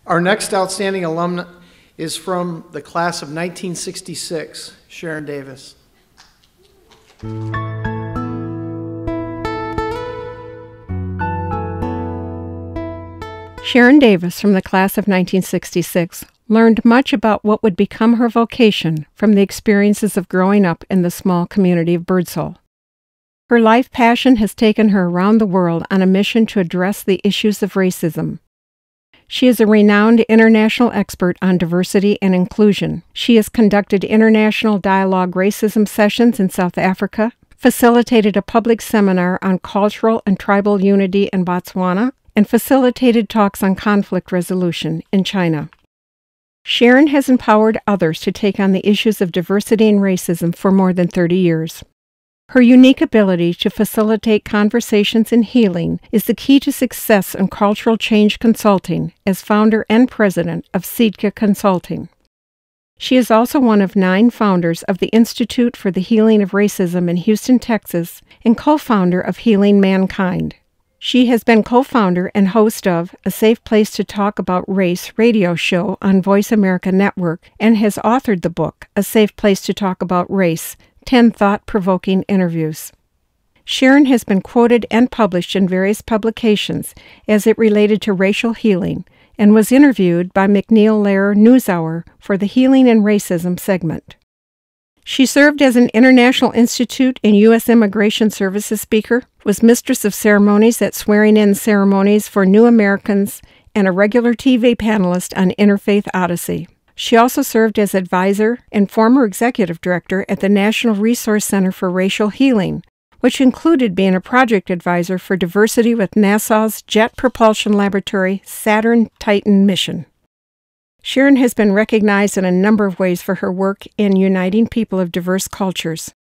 Our next outstanding alumna is from the class of 1966, Sharon Davis. Sharon Davis, from the class of 1966, learned much about what would become her vocation from the experiences of growing up in the small community of Birdsall. Her life passion has taken her around the world on a mission to address the issues of racism. She is a renowned international expert on diversity and inclusion. She has conducted international dialogue racism sessions in South Africa, facilitated a public seminar on cultural and tribal unity in Botswana, and facilitated talks on conflict resolution in China. Sharon has empowered others to take on the issues of diversity and racism for more than 30 years. Her unique ability to facilitate conversations and healing is the key to success in cultural change consulting as founder and president of Sitka Consulting. She is also one of 9 founders of the Institute for the Healing of Racism in Houston, Texas, and co-founder of Healing Mankind. She has been co-founder and host of A Safe Place to Talk About Race radio show on Voice America Network and has authored the book, A Safe Place to Talk About Race, 10 Thought-Provoking Interviews. Sharon has been quoted and published in various publications as it related to racial healing and was interviewed by McNeil Lehrer NewsHour for the Healing and Racism segment. She served as an International Institute and U.S. Immigration Services speaker, was mistress of ceremonies at swearing-in ceremonies for new Americans, and a regular TV panelist on Interfaith Odyssey. She also served as advisor and former executive director at the National Resource Center for Racial Healing, which included being a project advisor for diversity with NASA's Jet Propulsion Laboratory Saturn Titan mission. Sharon has been recognized in a number of ways for her work in uniting people of diverse cultures.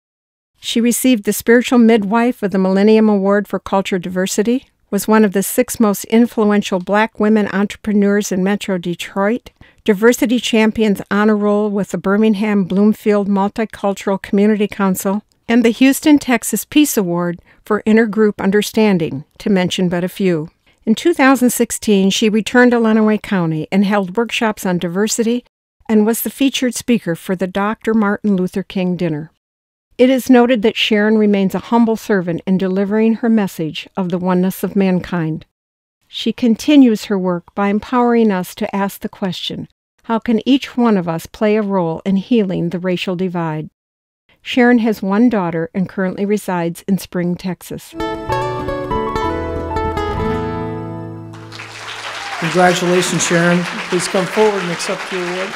She received the Spiritual Midwife of the Millennium Award for Culture Diversity, was one of the 6 most influential Black women entrepreneurs in Metro Detroit, Diversity Champions Honor Roll with the Birmingham Bloomfield Multicultural Community Council, and the Houston, Texas Peace Award for Intergroup Understanding, to mention but a few. In 2016, she returned to Lenawee County and held workshops on diversity and was the featured speaker for the Dr. Martin Luther King Dinner. It is noted that Sharon remains a humble servant in delivering her message of the oneness of mankind. She continues her work by empowering us to ask the question, how can each one of us play a role in healing the racial divide? Sharon has 1 daughter and currently resides in Spring, Texas. Congratulations, Sharon. Please come forward and accept your award.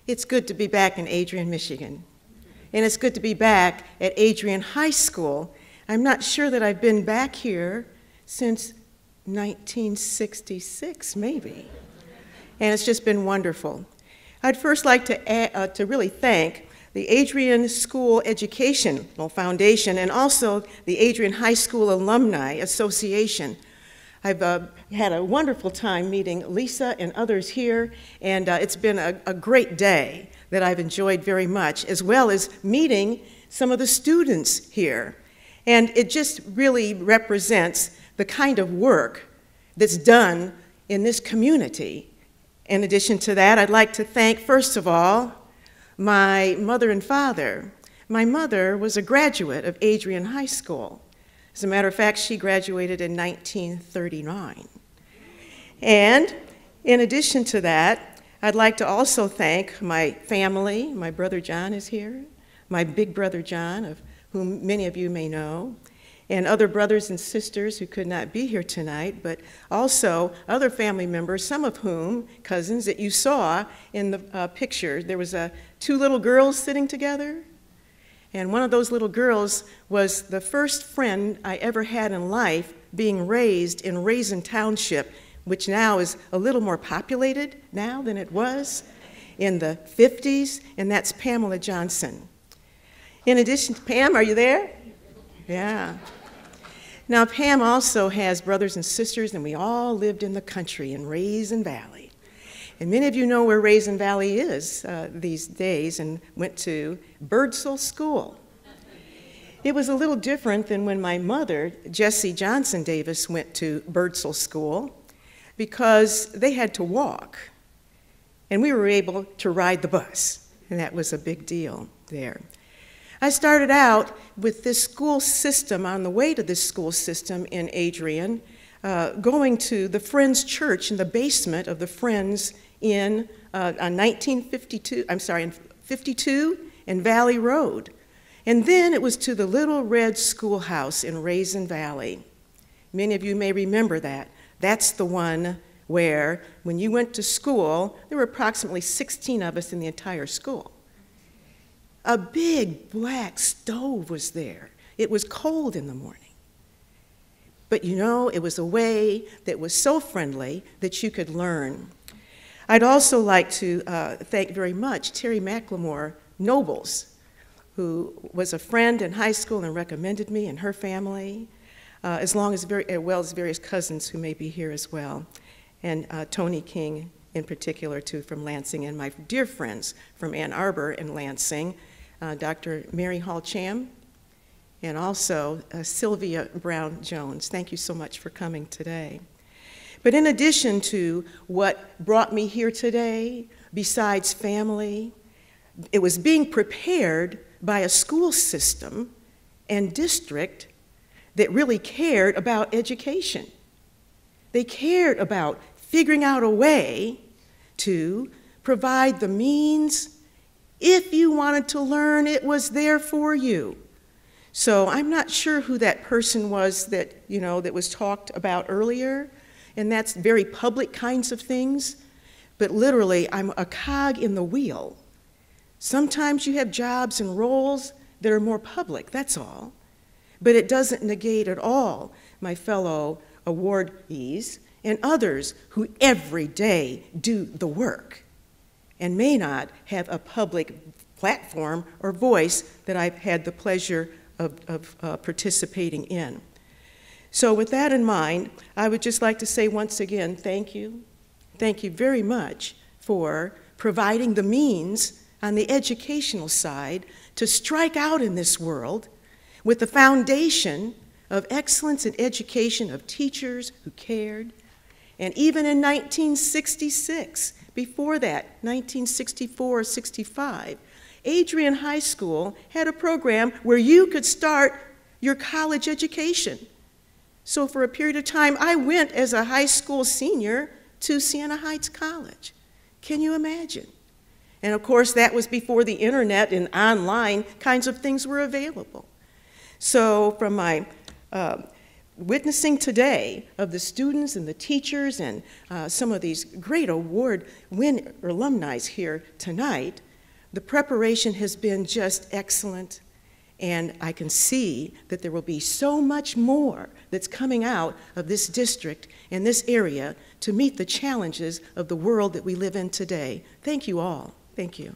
It's good to be back in Adrian, Michigan. And it's good to be back at Adrian High School. I'm not sure that I've been back here since 1966, maybe. And it's just been wonderful. I'd first like to really thank the Adrian School Educational Foundation and also the Adrian High School Alumni Association. I've had a wonderful time meeting Lisa and others here, and it's been a great day that I've enjoyed very much, as well as meeting some of the students here. And it just really represents the kind of work that's done in this community. In addition to that, I'd like to thank, first of all, my mother and father. My mother was a graduate of Adrian High School. As a matter of fact, she graduated in 1939. And in addition to that, I'd like to also thank my family. My brother John is here, my big brother John, of whom many of you may know, and other brothers and sisters who could not be here tonight, but also other family members, some of whom, cousins, that you saw in the picture. There was 2 little girls sitting together, and one of those little girls was the first friend I ever had in life, being raised in Raisin Township, which now is a little more populated now than it was in the 50s, and that's Pamela Johnson. In addition to Pam, are you there? Yeah. Now, Pam also has brothers and sisters, and we all lived in the country in Raisin Valley. And many of you know where Raisin Valley is these days and went to Birdsall School. It was a little different than when my mother, Jessie Johnson Davis, went to Birdsall School because they had to walk. And we were able to ride the bus, and that was a big deal there. I started out with this school system, on the way to this school system in Adrian, going to the Friends Church in the basement of the Friends on 52 and Valley Road. And then it was to the Little Red Schoolhouse in Raisin Valley. Many of you may remember that. That's the one where, when you went to school, there were approximately 16 of us in the entire school. A big black stove was there. It was cold in the morning. But you know, it was a way that was so friendly that you could learn. I'd also like to thank very much Terry McLemore Nobles, who was a friend in high school and recommended me and her family, as well as various cousins who may be here as well, and Tony King in particular, too, from Lansing, and my dear friends from Ann Arbor and Lansing, Dr. Mary Hall Cham, and also Sylvia Brown Jones. Thank you so much for coming today. But in addition to what brought me here today, besides family, it was being prepared by a school system and district that really cared about education. They cared about figuring out a way to provide the means. If you wanted to learn, it was there for you. So I'm not sure who that person was that, you know, that was talked about earlier, and that's very public kinds of things, but literally I'm a cog in the wheel. Sometimes you have jobs and roles that are more public, that's all. But it doesn't negate at all my fellow awardees and others who every day do the work and may not have a public platform or voice that I've had the pleasure of participating in. So with that in mind, I would just like to say once again, thank you. Thank you very much for providing the means on the educational side to strike out in this world with the foundation of excellence in education of teachers who cared. And even in 1966, before that, 1964 or 65, Adrian High School had a program where you could start your college education. So for a period of time, I went as a high school senior to Siena Heights College. Can you imagine? And of course, that was before the internet and online kinds of things were available. So from my witnessing today of the students and the teachers and some of these great award alumni here tonight, the preparation has been just excellent, and I can see that there will be so much more that's coming out of this district and this area to meet the challenges of the world that we live in today. Thank you all. Thank you.